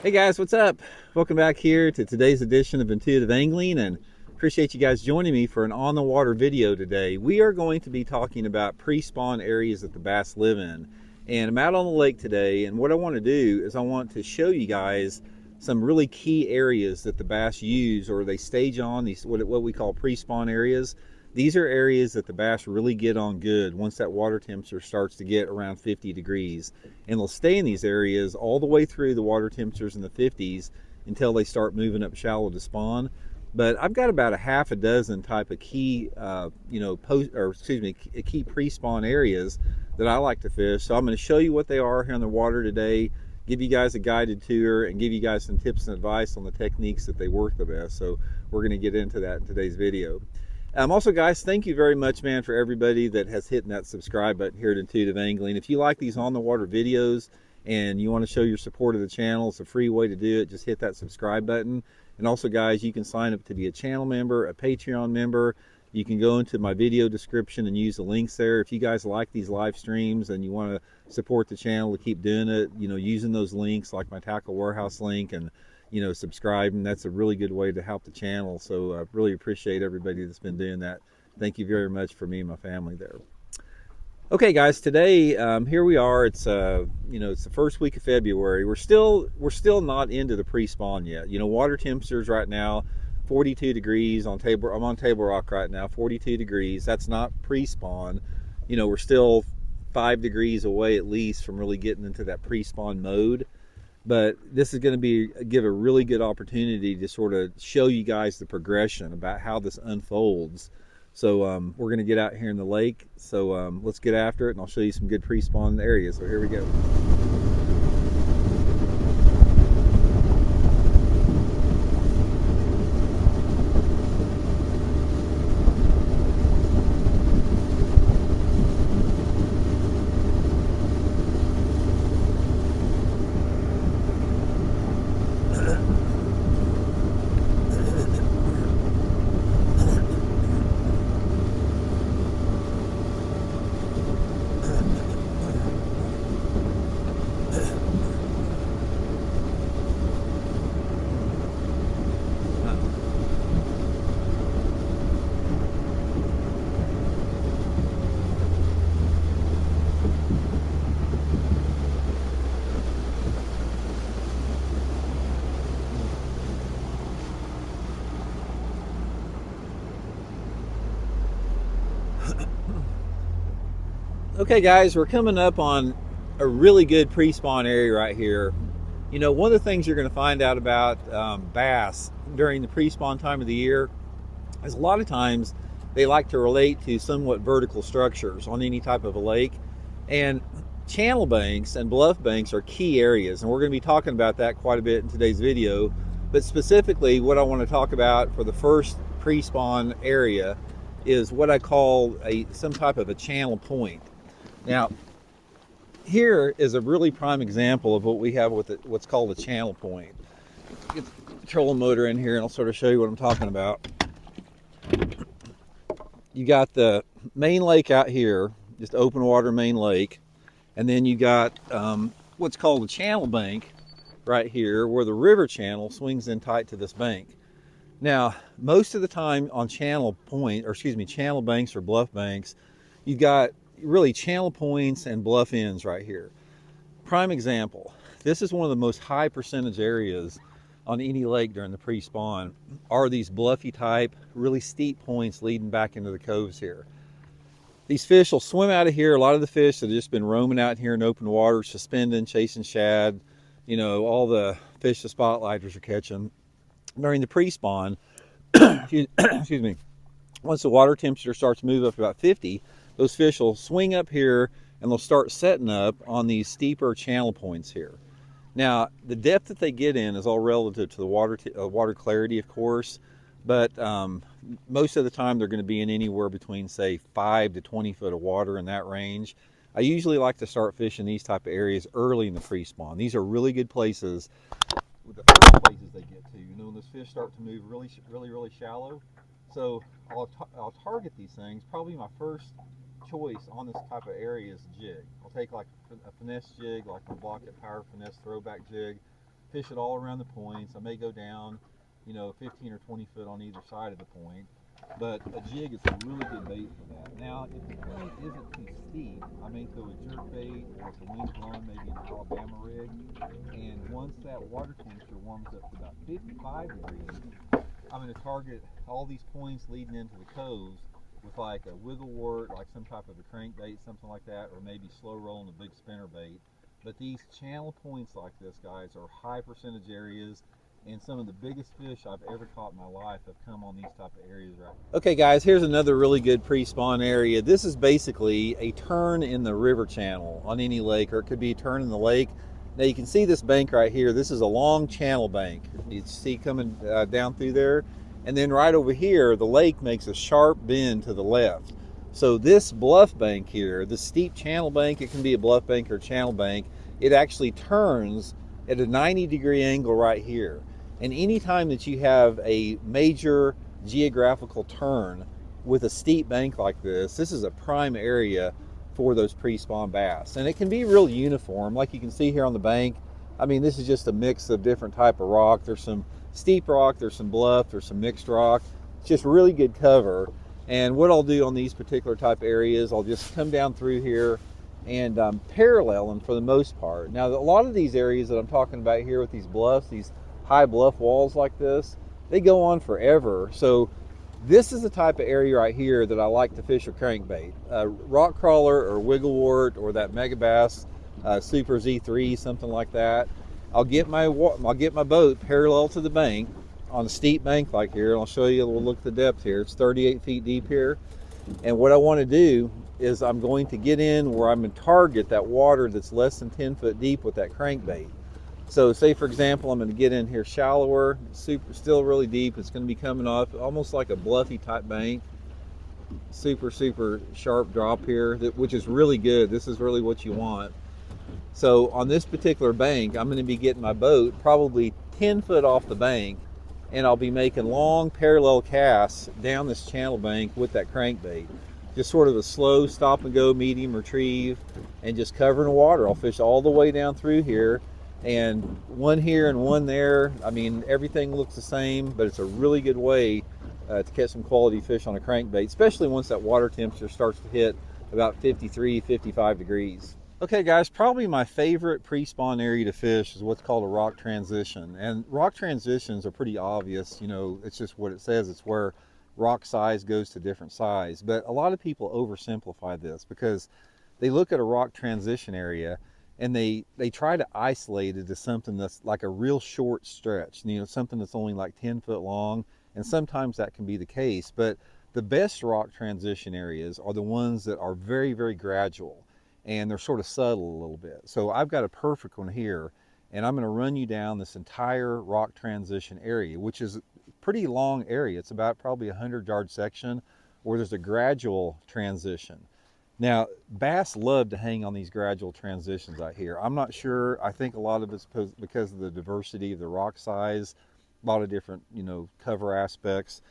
Hey guys, what's up? Welcome back here to today's edition of Intuitive Angling, and appreciate you guys joining me for an on the water video today. We are going to be talking about pre-spawn areas that the bass live in. And I'm out on the lake today, and what I want to do is I want to show you guys some really key areas that the bass use or they stage on, these what we call pre-spawn areas. These are areas that the bass really get on good once that water temperature starts to get around 50 degrees. And they'll stay in these areas all the way through the water temperatures in the 50s until they start moving up shallow to spawn. But I've got about a half a dozen type of key, key pre-spawn areas that I like to fish. So I'm going to show you what they are here in the water today, give you guys a guided tour, and give you guys some tips and advice on the techniques that they work the best. So we're going to get into that in today's video. Also, guys, thank you very much, man, for everybody that has hit that subscribe button here at Intuitive Angling. If you like these on-the-water videos and you want to show your support of the channel, it's a free way to do it. Just hit that subscribe button. And also, guys, you can sign up to be a channel member, a Patreon member. You can go into my video description and use the links there. If you guys like these live streams and you want to support the channel to keep doing it, using those links like my Tackle Warehouse link and subscribe, and that's a really good way to help the channel. So I really appreciate everybody that's been doing that. Thank you very much for me and my family there. Okay, guys, today here we are. It's it's the first week of February. We're still not into the pre-spawn yet. Water temperatures right now 42 degrees on table. I'm on Table Rock right now, 42 degrees. That's not pre-spawn. We're still 5 degrees away at least from really getting into that pre-spawn mode. But this is going to give a really good opportunity to sort of show you guys the progression about how this unfolds. So we're going to get out here in the lake. So let's get after it, and I'll show you some good pre-spawn areas. So here we go. Okay, guys, we're coming up on a really good pre-spawn area right here. One of the things you're going to find out about bass during the pre-spawn time of the year is a lot of times they like to relate to somewhat vertical structures on any type of a lake. And channel banks and bluff banks are key areas, and we're going to be talking about that quite a bit in today's video. But specifically, what I want to talk about for the first pre-spawn area is what I call some type of a channel point. Now, here is a really prime example of what we have with what's called a channel point. Get the trolling motor in here and I'll sort of show you what I'm talking about. You got the main lake out here, just open water main lake, and then you got what's called a channel bank right here where the river channel swings in tight to this bank. Now, most of the time on channel banks or bluff banks, you've got really channel points and bluff ends right here. Prime example, this is one of the most high percentage areas on any lake during the pre-spawn are these bluffy type, really steep points leading back into the coves here. These fish will swim out of here. A lot of the fish that have just been roaming out here in open water, suspending, chasing shad, all the fish the spotlighters are catching. During the pre-spawn, excuse me, once the water temperature starts to move up to about 50, those fish will swing up here and they'll start setting up on these steeper channel points here. Now, the depth that they get in is all relative to the water clarity, of course, but most of the time they're going to be in anywhere between, say, 5 to 20 foot of water in that range. I usually like to start fishing these type of areas early in the pre-spawn. These are really good places, with the first places they get to. When those fish start to move really shallow. So I'll target these things. Probably my first choice on this type of area is jig. I'll take like a finesse jig, like my Blaukat Finesse Throwback jig. fish it all around the points. I may go down, 15 or 20 foot on either side of the point. But a jig is a really good bait for that. Now, if the point isn't too steep, I may throw a jerk bait, or if the wind's blowing, maybe an Alabama rig. And once that water temperature warms up to about 55 degrees, I'm going to target all these points leading into the coves with like a wiggle wort, like some type of a crankbait, something like that, or maybe slow rolling a big spinner bait. But these channel points like this, guys, are high percentage areas, and some of the biggest fish I've ever caught in my life have come on these type of areas right now. Okay guys, here's another really good pre-spawn area. This is basically a turn in the river channel on any lake, or it could be a turn in the lake. Now you can see this bank right here. This is a long channel bank. You see coming down through there. And then right over here, the lake makes a sharp bend to the left. So this bluff bank here, the steep channel bank, it can be a bluff bank or a channel bank, it actually turns at a 90-degree angle right here. And anytime that you have a major geographical turn with a steep bank like this is a prime area for those pre-spawn bass. And it can be real uniform, like you can see here on the bank. I mean, this is just a mix of different type of rock. There's some steep rock, there's some bluff, there's some mixed rock. It's just really good cover. And what I'll do on these particular type areas, I'll just come down through here and parallel them for the most part. Now, a lot of these areas that I'm talking about here with these bluffs, these high bluff walls like this, they go on forever. So this is the type of area right here that I like to fish a crankbait. Rock crawler or wiggle wort or that mega bass, Super Z3, something like that. I'll get my boat parallel to the bank on a steep bank like here. I'll show you, we'll look at the depth here. It's 38 feet deep here. And what I want to do is I'm going to get in where I'm going to target that water that's less than 10 foot deep with that crankbait. So say for example, I'm going to get in here shallower, still really deep. It's going to be coming off almost like a bluffy type bank. Super sharp drop here, which is really good. This is really what you want. So on this particular bank, I'm going to be getting my boat probably 10 foot off the bank, and I'll be making long parallel casts down this channel bank with that crankbait. Just sort of a slow stop and go, medium retrieve, and just covering the water. I'll fish all the way down through here, and one here and one there. I mean, everything looks the same, but it's a really good way to catch some quality fish on a crankbait, especially once that water temperature starts to hit about 53, 55 degrees. Okay guys, probably my favorite pre-spawn area to fish is what's called a rock transition. And rock transitions are pretty obvious, it's just what it says. It's where rock size goes to different size. But a lot of people oversimplify this because they look at a rock transition area and they try to isolate it to something that's like a real short stretch, something that's only like 10 foot long. And sometimes that can be the case. But the best rock transition areas are the ones that are very, very gradual. And they're sort of subtle a little bit. So I've got a perfect one here, and I'm going to run you down this entire rock transition area, which is a pretty long area. It's about probably a 100-yard section where there's a gradual transition. Now, bass love to hang on these gradual transitions out here. I'm not sure. I think a lot of it's because of the diversity of the rock size, a lot of different, cover aspects.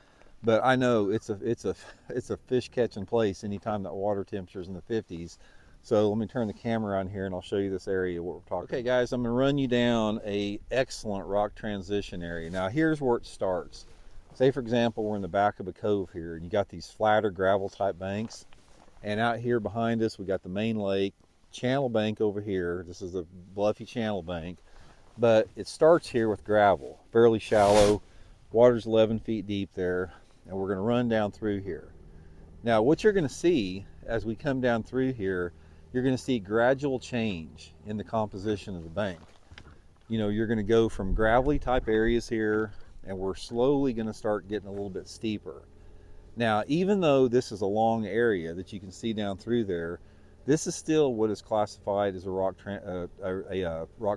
But I know it's a fish catching place anytime that water temperature is in the 50s. So let me turn the camera on here and I'll show you this area, what we're talking about. Okay guys, I'm gonna run you down a excellent rock transition area. Now here's where it starts. Say for example, we're in the back of a cove here and you got these flatter gravel type banks. And out here behind us, we got the main lake, channel bank over here. This is a bluffy channel bank, but it starts here with gravel, fairly shallow. Water's 11 feet deep there. And we're gonna run down through here. Now what you're gonna see as we come down through here, you're going to see gradual change in the composition of the bank. You're going to go from gravelly type areas here, and we're slowly going to start getting a little bit steeper. Now, even though this is a long area that you can see down through there, this is still what is classified as a rock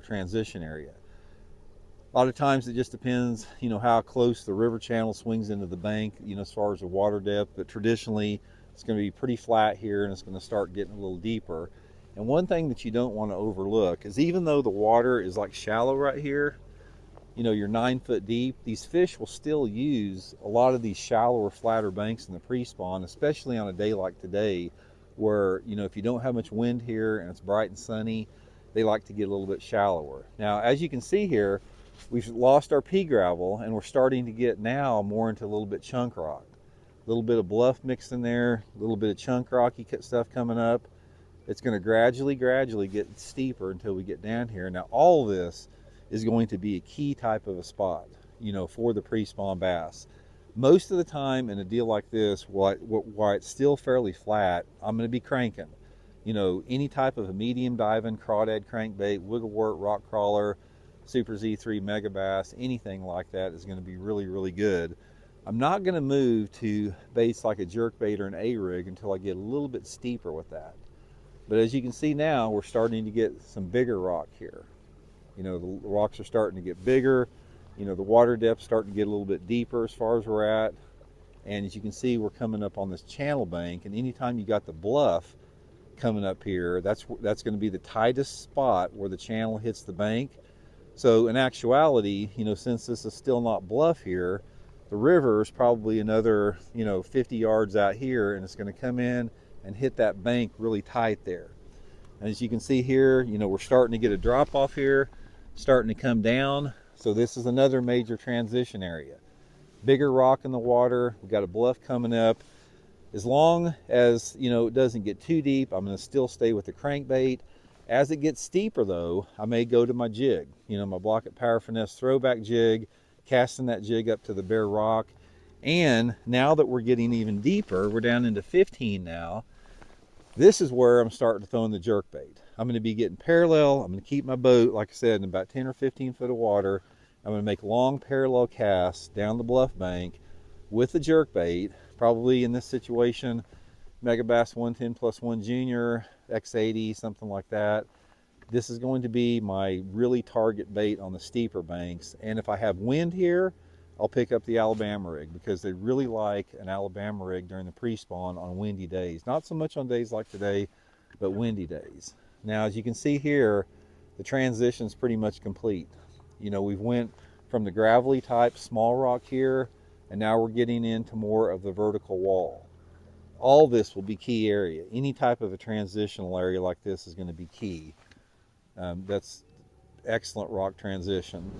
transition area. A lot of times it just depends, how close the river channel swings into the bank, as far as the water depth, but traditionally, it's going to be pretty flat here and it's going to start getting a little deeper. And one thing that you don't want to overlook is even though the water is like shallow right here, you're 9 foot deep, these fish will still use a lot of these shallower, flatter banks in the pre-spawn, especially on a day like today where, if you don't have much wind here and it's bright and sunny, they like to get a little bit shallower. Now, as you can see here, we've lost our pea gravel and we're starting to get now more into a little bit chunk rock. A little bit of bluff mixed in there, a little bit of chunk rocky stuff coming up. It's going to gradually get steeper until we get down here. Now, all of this is going to be a key type of a spot, you know, for the pre-spawn bass. Most of the time in a deal like this, while it's still fairly flat, I'm going to be cranking. You know, any type of a medium diving, crawdad crankbait, wigglewort, rock crawler, Super Z3 Megabass, anything like that is going to be really, really good. I'm not going to move to baits like a jerkbait or an A-rig until I get a little bit steeper with that. But as you can see now, we're starting to get some bigger rock here. You know, the rocks are starting to get bigger. You know, the water depth's starting to get a little bit deeper as far as we're at. And as you can see, we're coming up on this channel bank. And anytime you got the bluff coming up here, that's going to be the tightest spot where the channel hits the bank. So in actuality, you know, since this is still not bluff here, the river is probably another, you know, 50 yards out here, and it's going to come in and hit that bank really tight there. And as you can see here, you know, we're starting to get a drop off here, starting to come down. So this is another major transition area. Bigger rock in the water. We've got a bluff coming up. As long as, you know, it doesn't get too deep, I'm going to still stay with the crankbait. As it gets steeper though, I may go to my jig, you know, my Blaukat Finesse Throwback jig, casting that jig up to the bare rock. And now that we're getting even deeper, we're down into 15 now, this is where I'm starting to throw in the jerkbait. I'm going to be getting parallel. I'm going to keep my boat, like I said, in about 10 or 15 foot of water. I'm going to make long parallel casts down the bluff bank with the jerkbait, probably in this situation, Megabass 110+1 Junior, X80, something like that. This is going to be my really target bait on the steeper banks. And if I have wind here, I'll pick up the Alabama rig, because they really like an Alabama rig during the pre-spawn on windy days. Not so much on days like today, but windy days. Now, as you can see here, the transition is pretty much complete. You know, we've went from the gravelly type small rock here, and now we're getting into more of the vertical wall. All this will be key area. Any type of a transitional area like this is going to be key. That's excellent rock transition.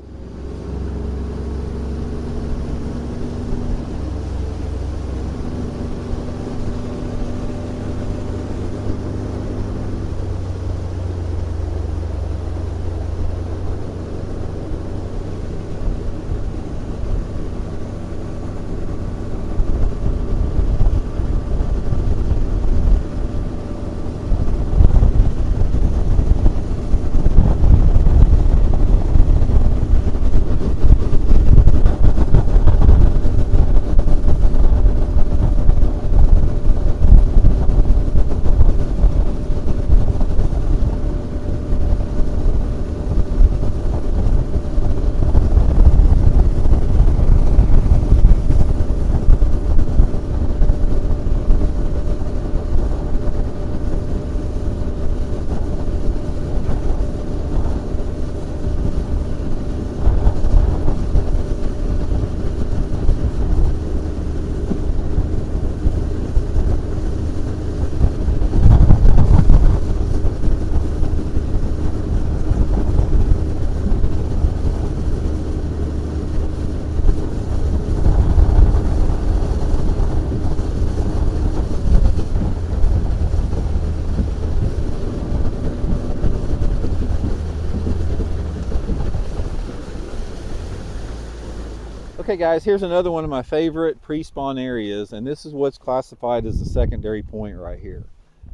Okay guys, here's another one of my favorite pre-spawn areas, and this is what's classified as the secondary point right here.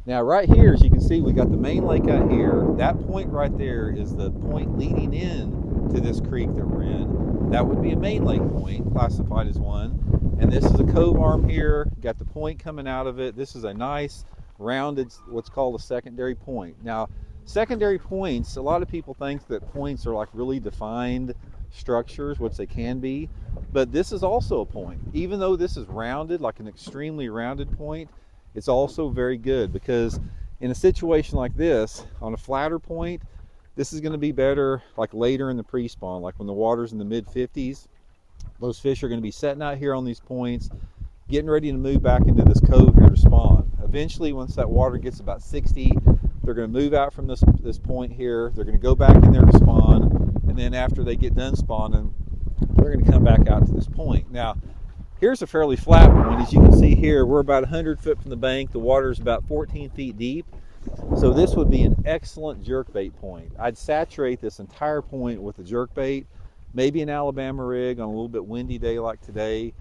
Now right here, as you can see, we got the main lake out here. That point right there is the point leading in to this creek that we're in. That would be a main lake point, classified as one. And this is a cove arm here, got the point coming out of it. This is a nice rounded, what's called a secondary point. Now, secondary points, a lot of people think that points are like really defined structures, which they can be, but this is also a point. Even though this is rounded, like an extremely rounded point, it's also very good, because in a situation like this, on a flatter point, this is going to be better like later in the pre-spawn, like when the water's in the mid-50s. Those fish are going to be setting out here on these points, getting ready to move back into this cove here to spawn. Eventually, once that water gets about 60 They're going to move out from this point here. They're going to go back in there to spawn, and then after they get done spawning, they're going to come back out to this point. Now, here's a fairly flat one. As you can see here, we're about 100 foot from the bank. The water is about 14 feet deep. So this would be an excellent jerkbait point. I'd saturate this entire point with a jerkbait, maybe an Alabama rig on a little bit windy day like today,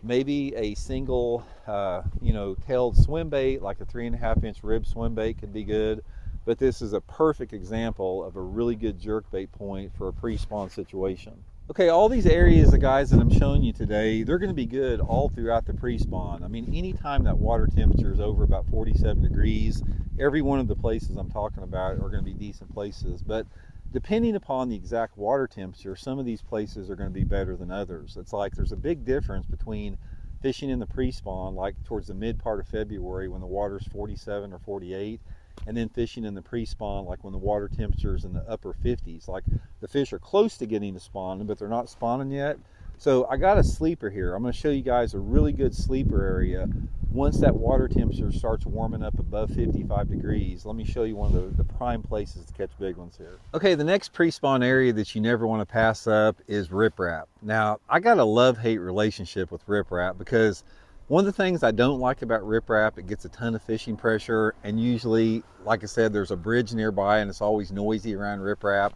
maybe a single, tailed swim bait, like a 3.5-inch rib swim bait could be good. But this is a perfect example of a really good jerkbait point for a pre-spawn situation. Okay, all these areas, the guys that I'm showing you today, they're going to be good all throughout the pre-spawn. I mean, anytime that water temperature is over about 47 degrees, every one of the places I'm talking about are going to be decent places. But depending upon the exact water temperature, some of these places are going to be better than others. It's like there's a big difference between fishing in the pre-spawn, like towards the mid part of February when the water's 47 or 48, and then fishing in the pre-spawn, like when the water temperature is in the upper 50s. Like the fish are close to getting to spawn, but they're not spawning yet. So I got a sleeper here. I'm going to show you guys a really good sleeper area. Once that water temperature starts warming up above 55 degrees, let me show you one of the prime places to catch big ones here. Okay, the next pre-spawn area that you never want to pass up is riprap. Now, I got a love-hate relationship with riprap because one of the things I don't like about riprap, it gets a ton of fishing pressure, and usually, like I said, there's a bridge nearby and it's always noisy around riprap.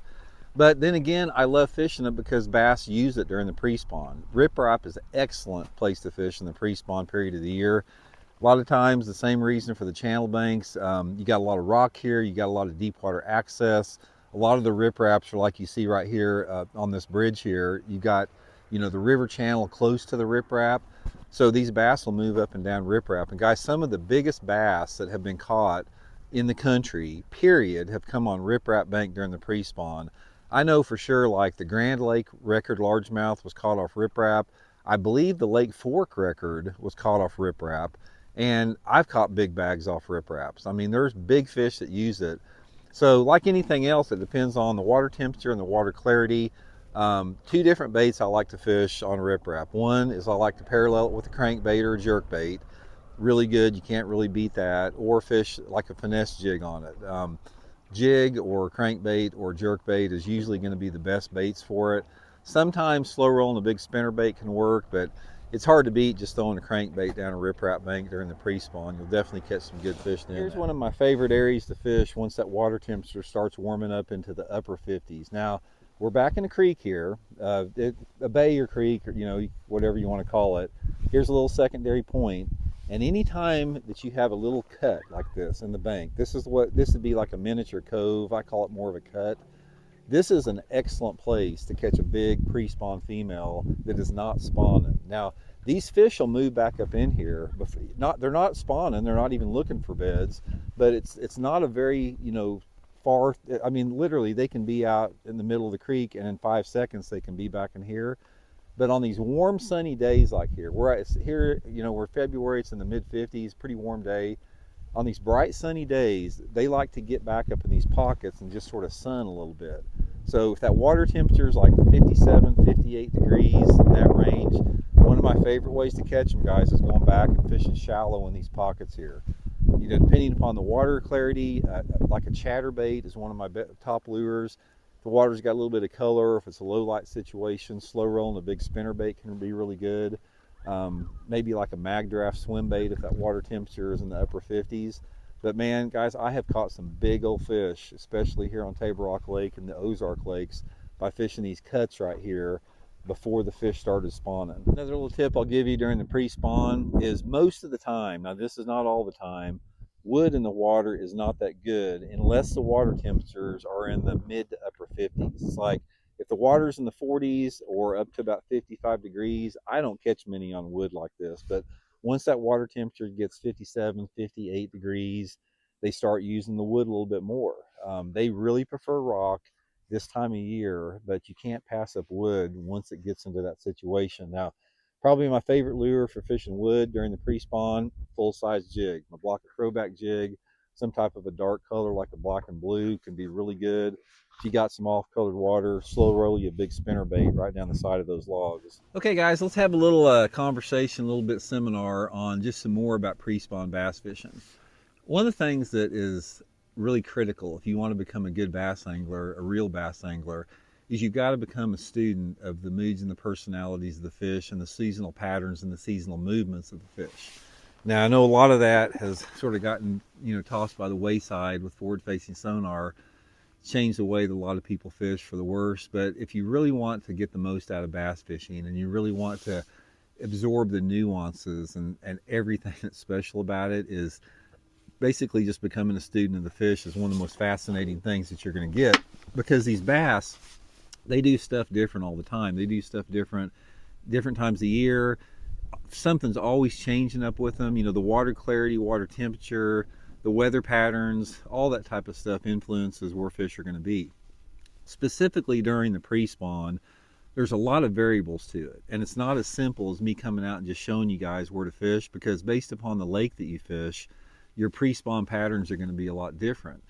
But then again, I love fishing it because bass use it during the pre-spawn. Riprap is an excellent place to fish in the pre-spawn period of the year. A lot of times, the same reason for the channel banks. You got a lot of rock here, you got a lot of deep water access. A lot of the ripraps are like you see right here on this bridge here. You got, the river channel close to the riprap. So these bass will move up and down riprap. And guys, some of the biggest bass that have been caught in the country, period, have come on riprap bank during the pre-spawn. I know for sure, like the Grand Lake record largemouth was caught off riprap. I believe the Lake Fork record was caught off riprap. And I've caught big bags off ripraps. I mean, there's big fish that use it. So like anything else, it depends on the water temperature and the water clarity. Two different baits I like to fish on riprap. One is I like to parallel it with a crankbait or a jerkbait. Really good, you can't really beat that. Or fish like a finesse jig on it. Jig or crankbait or jerkbait is usually going to be the best baits for it. Sometimes slow rolling a big spinnerbait can work, but it's hard to beat just throwing a crankbait down a riprap bank during the pre-spawn. You'll definitely catch some good fish there. Here's one of my favorite areas to fish once that water temperature starts warming up into the upper 50s. Now, we're back in a creek here, a bay or creek, or whatever you want to call it. Here's a little secondary point. And anytime that you have a little cut like this in the bank, this would be like a miniature cove. I call it more of a cut. This is an excellent place to catch a big pre-spawn female that is not spawning. Now, these fish will move back up in here. They're not spawning. They're not even looking for beds. But it's not a very far. I mean, literally, they can be out in the middle of the creek, and in 5 seconds they can be back in here. But on these warm, sunny days like here, we're February, it's in the mid-50s, pretty warm day. On these bright, sunny days, they like to get back up in these pockets and just sort of sun a little bit. So if that water temperature is like 57, 58 degrees, in that range, one of my favorite ways to catch them, guys, is going back and fishing shallow in these pockets here. Depending upon the water clarity, like a chatterbait is one of my top lures. The water's got a little bit of color. If it's a low light situation, slow rolling a big spinnerbait can be really good. Maybe like a mag draft swim bait if that water temperature is in the upper 50s. But man, guys, I have caught some big old fish, especially here on Table Rock Lake and the Ozark Lakes, by fishing these cuts right here before the fish started spawning. Another little tip I'll give you during the pre-spawn is most of the time, now this is not all the time, wood in the water is not that good unless the water temperatures are in the mid to upper 50s. It's like if the water's in the 40s or up to about 55 degrees, I don't catch many on wood like this. But once that water temperature gets 57, 58 degrees, they start using the wood a little bit more. They really prefer rock this time of year, but you can't pass up wood once it gets into that situation. Now, probably my favorite lure for fishing wood during the pre-spawn, full-size jig. My Blaukat Throwback jig, some type of a dark color like a black and blue can be really good. If you got some off-colored water, slow roll you a big spinner bait right down the side of those logs. Okay guys, let's have a little conversation, a little bit seminar on just some more about pre-spawn bass fishing. One of the things that is really critical if you want to become a good bass angler, a real bass angler, is you've got to become a student of the moods and the personalities of the fish and the seasonal patterns and the seasonal movements of the fish. Now, I know a lot of that has sort of gotten, tossed by the wayside with forward-facing sonar, changed the way that a lot of people fish for the worse. But if you really want to get the most out of bass fishing and you really want to absorb the nuances and everything that's special about it, is basically just becoming a student of the fish is one of the most fascinating things that you're going to get, because these bass, they do stuff different all the time. They do stuff different times of the year. Something's always changing up with them. The water clarity, water temperature, the weather patterns, all that type of stuff influences where fish are going to be. Specifically during the pre-spawn, there's a lot of variables to it, and it's not as simple as me coming out and just showing you guys where to fish, because based upon the lake that you fish, your pre-spawn patterns are going to be a lot different.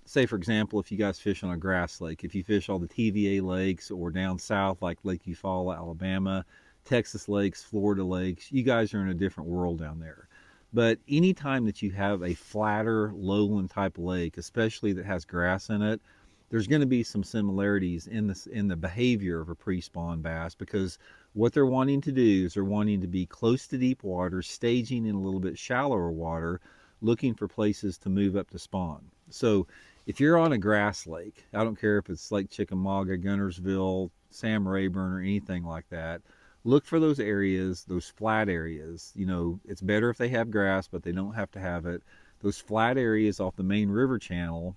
Say for example, if you guys fish on a grass lake, if you fish all the TVA lakes or down south like Lake Eufaula, Alabama, Texas lakes, Florida lakes, you guys are in a different world down there. But anytime that you have a flatter lowland type lake, especially that has grass in it, there's going to be some similarities in the behavior of a pre-spawn bass, because what they're wanting to do is they're wanting to be close to deep water, staging in a little bit shallower water, looking for places to move up to spawn. So if you're on a grass lake, I don't care if it's Lake Chickamauga, Guntersville, Sam Rayburn, or anything like that, look for those areas, those flat areas. It's better if they have grass, but they don't have to have it. Those flat areas off the main river channel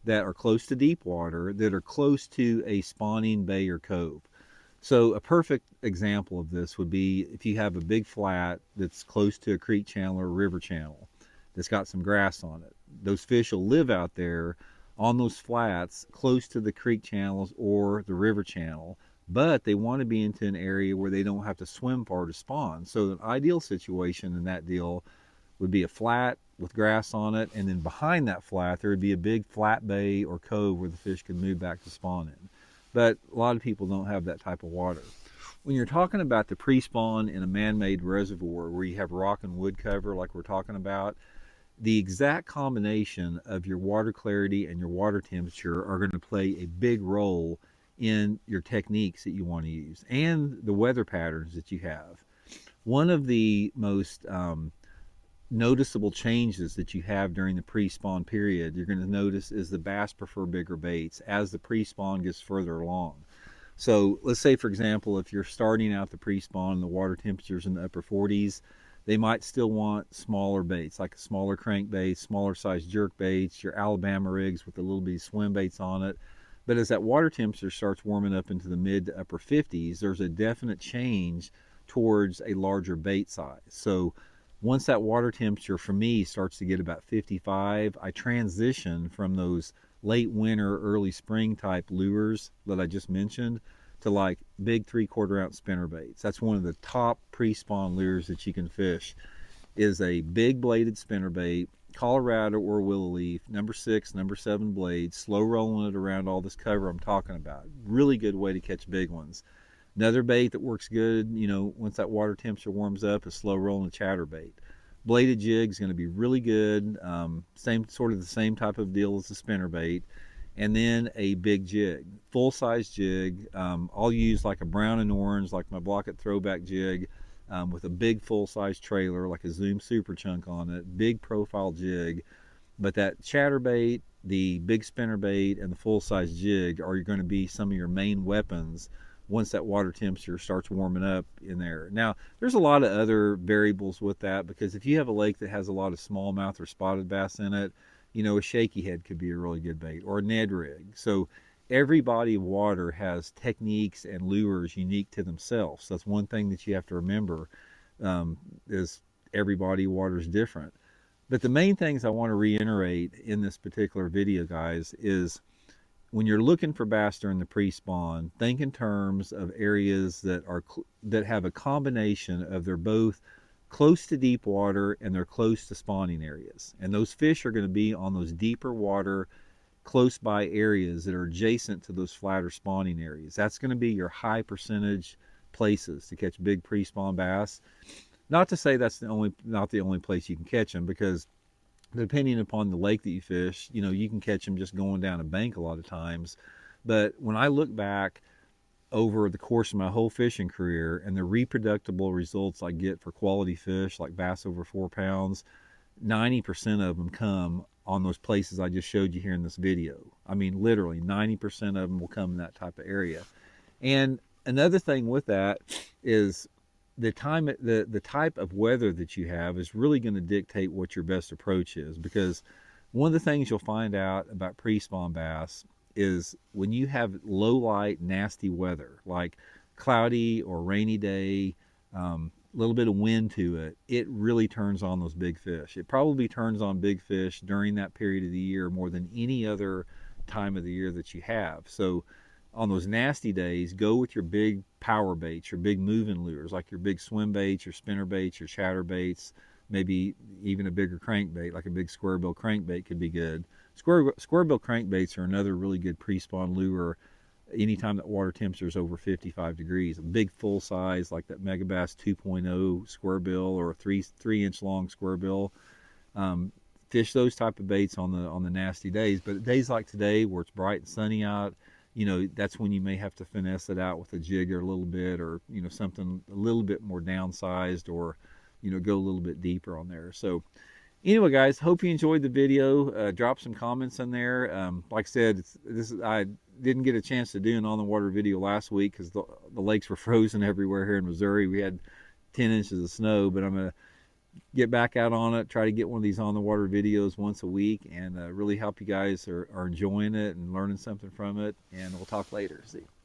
that are close to deep water, that are close to a spawning bay or cove. So a perfect example of this would be if you have a big flat that's close to a creek channel or a river channel that's got some grass on it. Those fish will live out there on those flats close to the creek channels or the river channel, but they want to be into an area where they don't have to swim far to spawn. So an ideal situation in that deal would be a flat with grass on it, and then behind that flat there would be a big flat bay or cove where the fish could move back to spawn in. But a lot of people don't have that type of water. When you're talking about the pre-spawn in a man-made reservoir where you have rock and wood cover like we're talking about, the exact combination of your water clarity and your water temperature are going to play a big role in your techniques that you want to use and the weather patterns that you have. One of the most noticeable changes that you have during the pre-spawn period, you're going to notice, is the bass prefer bigger baits as the pre-spawn gets further along. So let's say, for example, if you're starting out the pre-spawn and the water temperatures in the upper 40s, they might still want smaller baits, like a smaller crankbait, smaller size jerk baits, your Alabama rigs with a little bit of swim baits on it. But as that water temperature starts warming up into the mid to upper 50s, there's a definite change towards a larger bait size. So once that water temperature for me starts to get about 55, I transition from those late winter, early spring type lures that I just mentioned to like big 3/4 ounce spinner baits. That's one of the top pre-spawn lures that you can fish, is a big bladed spinner bait, Colorado or willow leaf, number 6, number 7 blades, slow rolling it around all this cover I'm talking about. Really good way to catch big ones. Another bait that works good, once that water temperature warms up, is slow rolling chatterbait. Bladed jig is going to be really good. The same type of deal as the spinner bait. And then a big jig, full size jig. I'll use like a brown and orange, like my Blaukat Throwback jig, with a big full size trailer, like a Zoom Super Chunk on it, big profile jig. But that chatterbait, the big spinner bait, and the full size jig are going to be some of your main weapons once that water temperature starts warming up in there. Now, there's a lot of other variables with that, because if you have a lake that has a lot of smallmouth or spotted bass in it, a shaky head could be a really good bait, or a Ned rig. So every body of water has techniques and lures unique to themselves. So that's one thing that you have to remember, is every body of water is different. But the main things I want to reiterate in this particular video, guys, is when you're looking for bass during the pre-spawn, think in terms of areas that have a combination of, they're both close to deep water and they're close to spawning areas. And those fish are going to be on those deeper water, close by areas that are adjacent to those flatter spawning areas. That's going to be your high percentage places to catch big pre-spawn bass. Not to say that's not the only place you can catch them, because depending upon the lake that you fish, you know, you can catch them just going down a bank a lot of times. But when I look back over the course of my whole fishing career and the reproducible results I get for quality fish like bass over 4 pounds, 90% of them come on those places I just showed you here in this video. I mean, literally 90% of them will come in that type of area. And another thing with that is the type of weather that you have is really going to dictate what your best approach is, because one of the things you'll find out about pre-spawn bass is when you have low light nasty weather like cloudy or rainy day, little bit of wind to it, it really turns on those big fish. It probably turns on big fish during that period of the year more than any other time of the year that you have. So on those nasty days, go with your big power baits, your big moving lures, like your big swim baits, your spinner baits, your chatter baits, maybe even a bigger crankbait, like a big square bill crankbait could be good. Square bill crankbaits are another really good pre-spawn lure anytime that water temperature is over 55 degrees. A big full size like that Megabass 2.0 square bill or a 3-inch long square bill. Fish those type of baits on the nasty days. But days like today where it's bright and sunny out, you know, that's when you may have to finesse it out with a jigger a little bit, or, you know, something a little bit more downsized, or, you know, go a little bit deeper on there. So anyway, guys, hope you enjoyed the video. Drop some comments in there. Like I said, I didn't get a chance to do an on the water video last week because the lakes were frozen everywhere here in Missouri. We had 10 inches of snow, but I'm gonna get back out on it, try to get one of these on the water videos once a week, and really hope you guys are enjoying it and learning something from it. And we'll talk later. See you.